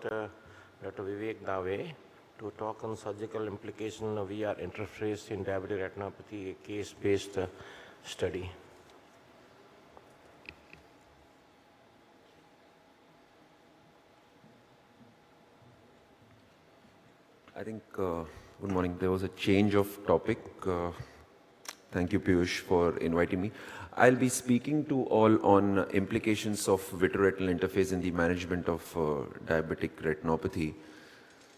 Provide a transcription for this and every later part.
Dr. Vivek Dave to talk on surgical implication of VR interface in diabetic retinopathy, a case-based study. I think, good morning, there was a change of topic. Thank you, Piyush, for inviting me. I'll be speaking to all on implications of vitreoretinal interface in the management of diabetic retinopathy.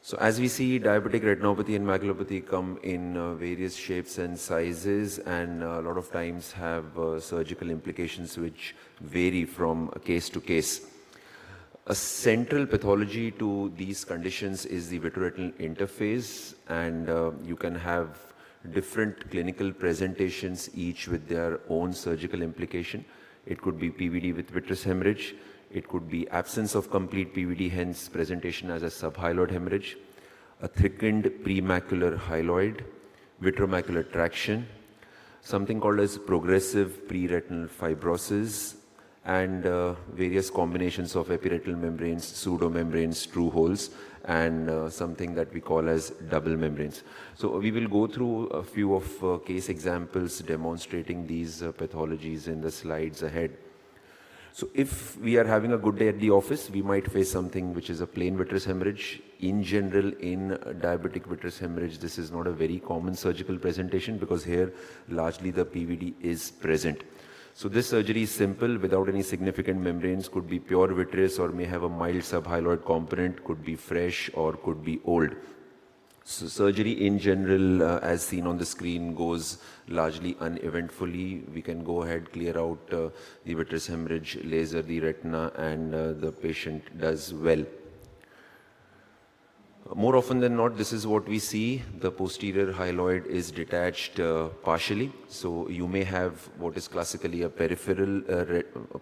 So as we see, diabetic retinopathy and maculopathy come in various shapes and sizes, and a lot of times have surgical implications which vary from case to case. A central pathology to these conditions is the vitreoretinal interface, and you can have different clinical presentations, each with their own surgical implication. It could be PVD with vitreous hemorrhage. It could be absence of complete PVD, hence presentation as a subhyaloid hemorrhage, a thickened premacular hyaloid, vitreomacular traction, something called as progressive preretinal fibrosis, and various combinations of epiretinal membranes, pseudomembranes, true holes, and something that we call as double membranes. So we will go through a few of case examples demonstrating these pathologies in the slides ahead. So if we are having a good day at the office, we might face something which is a plain vitreous hemorrhage. In general, in diabetic vitreous hemorrhage, this is not a very common surgical presentation because here largely the PVD is present. So this surgery is simple, without any significant membranes, could be pure vitreous or may have a mild subhyaloid component, could be fresh or could be old. So surgery in general, as seen on the screen, goes largely uneventfully. We can go ahead, clear out the vitreous hemorrhage, laser the retina, and the patient does well. More often than not, this is what we see. The posterior hyaloid is detached partially. So you may have what is classically a peripheral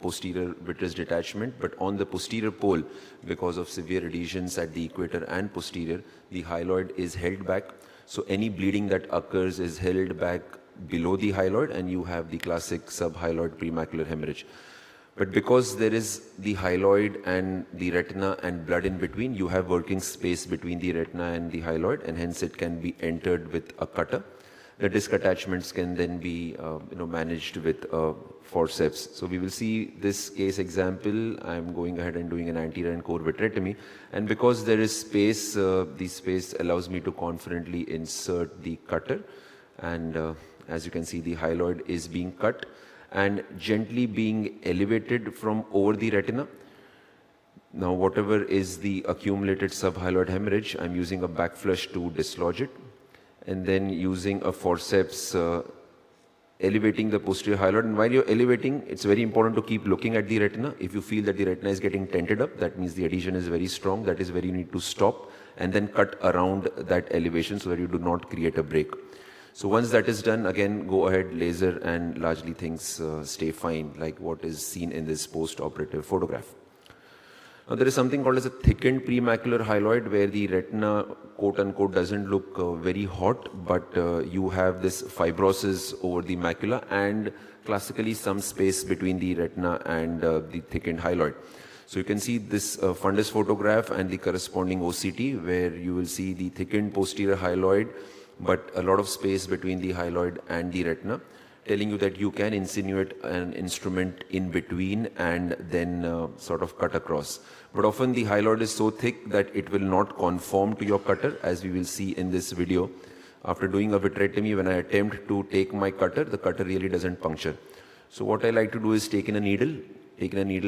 posterior vitreous detachment, but on the posterior pole, because of severe adhesions at the equator and posterior, the hyaloid is held back. So any bleeding that occurs is held back below the hyaloid, and you have the classic subhyaloid premacular hemorrhage. But because there is the hyaloid and the retina and blood in between, you have working space between the retina and the hyaloid, and hence it can be entered with a cutter. The disc attachments can then be managed with forceps. So we will see this case example. I'm going ahead and doing an anterior and core vitrectomy. And because there is space, the space allows me to confidently insert the cutter. And as you can see, the hyaloid is being cut and gently being elevated from over the retina. Now, whatever is the accumulated subhyaloid hemorrhage, I'm using a back flush to dislodge it, and then using a forceps elevating the posterior hyaloid. And while you're elevating, it's very important to keep looking at the retina. If you feel that the retina is getting tented up, that means the adhesion is very strong. That is where you need to stop and then cut around that elevation so that you do not create a break. So once that is done, again, go ahead, laser, and largely things stay fine, like what is seen in this post-operative photograph. Now, there is something called as a thickened premacular hyaloid, where the retina, quote-unquote, doesn't look very hot, but you have this fibrosis over the macula and classically some space between the retina and the thickened hyaloid. So you can see this fundus photograph and the corresponding OCT, where you will see the thickened posterior hyaloid, but a lot of space between the hyaloid and the retina, telling you that you can insinuate an instrument in between and then sort of cut across. But often the hyaloid is so thick that it will not conform to your cutter, as we will see in this video. After doing a vitrectomy, when I attempt to take my cutter, the cutter really doesn't puncture. So what I like to do is take in a needle,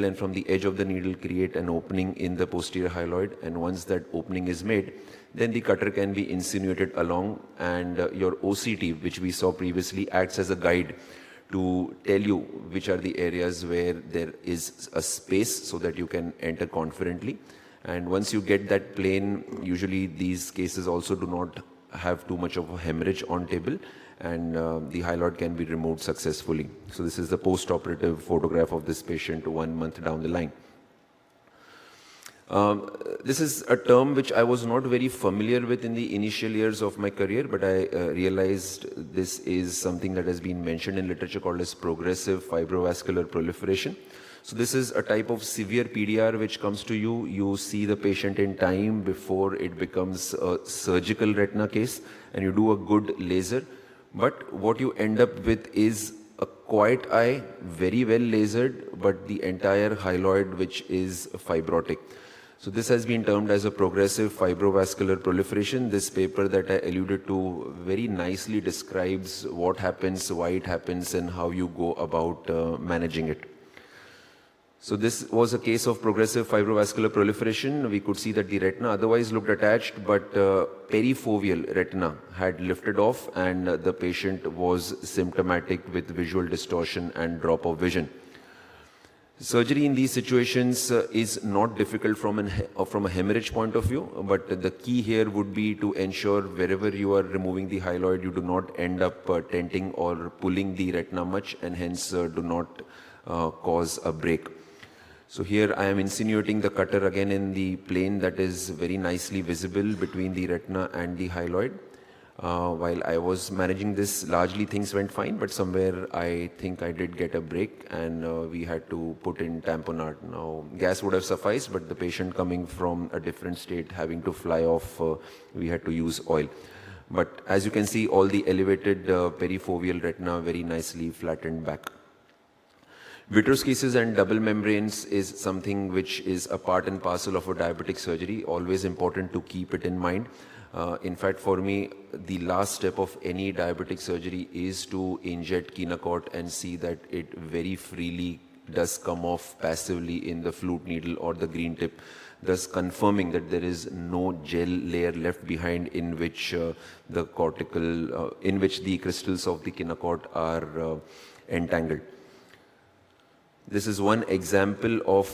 and from the edge of the needle create an opening in the posterior hyaloid, and once that opening is made, then the cutter can be insinuated along, and your OCT, which we saw previously, acts as a guide to tell you which are the areas where there is a space so that you can enter confidently. And once you get that plane, usually these cases also do not have too much of a hemorrhage on table, and the hyaloid can be removed successfully. So this is the post-operative photograph of this patient 1 month down the line. This is a term which I was not very familiar with in the initial years of my career, but I realized this is something that has been mentioned in literature called as progressive fibrovascular proliferation. So this is a type of severe PDR which comes to you. You see the patient in time before it becomes a surgical retina case, and you do a good laser. But what you end up with is a quiet eye, very well lasered, but the entire hyaloid which is fibrotic. So this has been termed as a progressive fibrovascular proliferation. This paper that I alluded to very nicely describes what happens, why it happens, and how you go about managing it. So this was a case of progressive fibrovascular proliferation. We could see that the retina otherwise looked attached, but perifoveal retina had lifted off, and the patient was symptomatic with visual distortion and drop of vision. Surgery in these situations is not difficult from a hemorrhage point of view, but the key here would be to ensure wherever you are removing the hyaloid, you do not end up tenting or pulling the retina much, and hence do not cause a break. So here I am insinuating the cutter again in the plane that is very nicely visible between the retina and the hyaloid. While I was managing this, largely things went fine, but somewhere I think I did get a break, and we had to put in tamponade. Now, gas would have sufficed, but the patient coming from a different state, having to fly off, we had to use oil. But as you can see, all the elevated perifoveal retina very nicely flattened back. Vitroschisis and double membranes is something which is a part and parcel of a diabetic surgery, always important to keep it in mind. In fact, for me, the last step of any diabetic surgery is to inject Kinacort and see that it very freely does come off passively in the flute needle or the green tip, thus confirming that there is no gel layer left behind in which the crystals of the Kinacort are entangled. This is one example of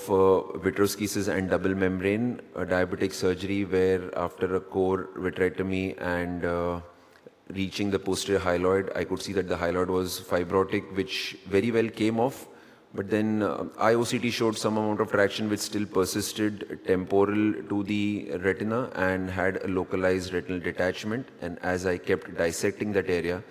vitroschisis and double membrane diabetic surgery, where after a core vitrectomy and reaching the posterior hyaloid, I could see that the hyaloid was fibrotic, which very well came off. But then IOCT showed some amount of traction which still persisted temporal to the retina and had a localized retinal detachment. And as I kept dissecting that area,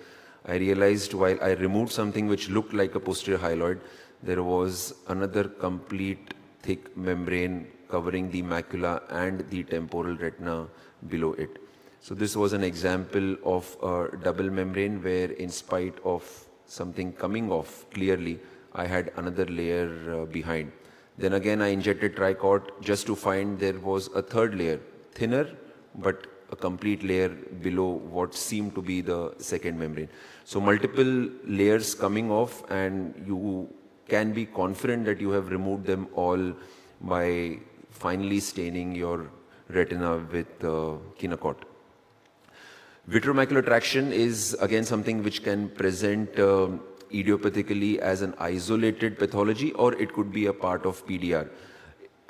I realized while I removed something which looked like a posterior hyaloid, there was another complete thick membrane covering the macula and the temporal retina below it. So this was an example of a double membrane where, in spite of something coming off clearly, I had another layer behind. Then again I injected Tricort just to find there was a third layer, thinner but a complete layer below what seemed to be the second membrane. So multiple layers coming off, and you can be confident that you have removed them all by finally staining your retina with Kinacort. Vitromacular traction is again something which can present idiopathically as an isolated pathology, or it could be a part of PDR.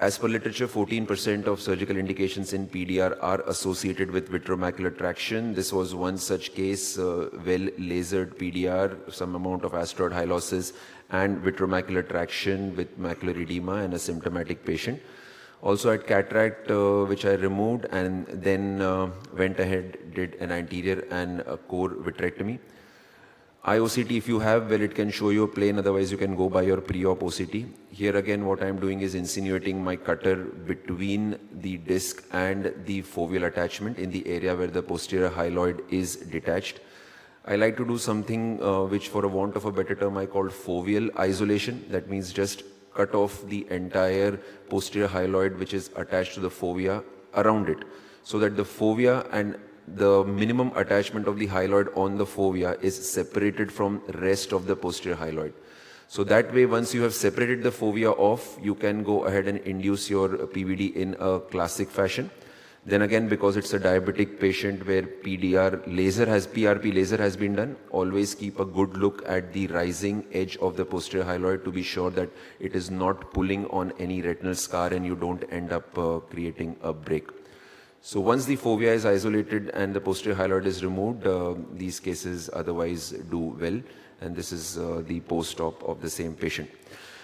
As per literature, 14% of surgical indications in PDR are associated with vitromacular traction. This was one such case, well lasered PDR, some amount of asteroid hyalosis and vitromacular traction with macular edema and a symptomatic patient. Also had cataract, which I removed, and then went ahead, did an anterior and a core vitrectomy. IOCT, if you have, well, it can show you a plane, otherwise you can go by your pre-op OCT. Here again, what I'm doing is insinuating my cutter between the disc and the foveal attachment in the area where the posterior hyaloid is detached. I like to do something which, for a want of a better term, I call foveal isolation. That means just cut off the entire posterior hyaloid which is attached to the fovea around it, so that the fovea and the minimum attachment of the hyaloid on the fovea is separated from rest of the posterior hyaloid. So that way, once you have separated the fovea off, you can go ahead and induce your PVD in a classic fashion. Then again, because it's a diabetic patient where PRP laser has been done, always keep a good look at the rising edge of the posterior hyaloid to be sure that it is not pulling on any retinal scar and you don't end up creating a break. So once the fovea is isolated and the posterior hyaloid is removed, these cases otherwise do well, and this is the post-op of the same patient.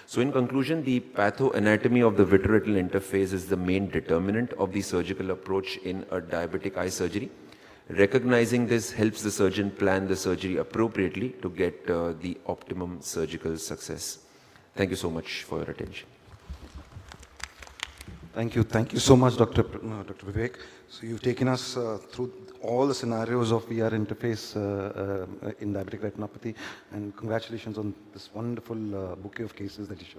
So in conclusion, the pathoanatomy of the vitreoretinal interface is the main determinant of the surgical approach in a diabetic eye surgery. Recognizing this helps the surgeon plan the surgery appropriately to get the optimum surgical success. Thank you so much for your attention. Thank you so much, Dr. Vivek. So you've taken us through all the scenarios of VR interface in diabetic retinopathy, and congratulations on this wonderful bouquet of cases that you showed.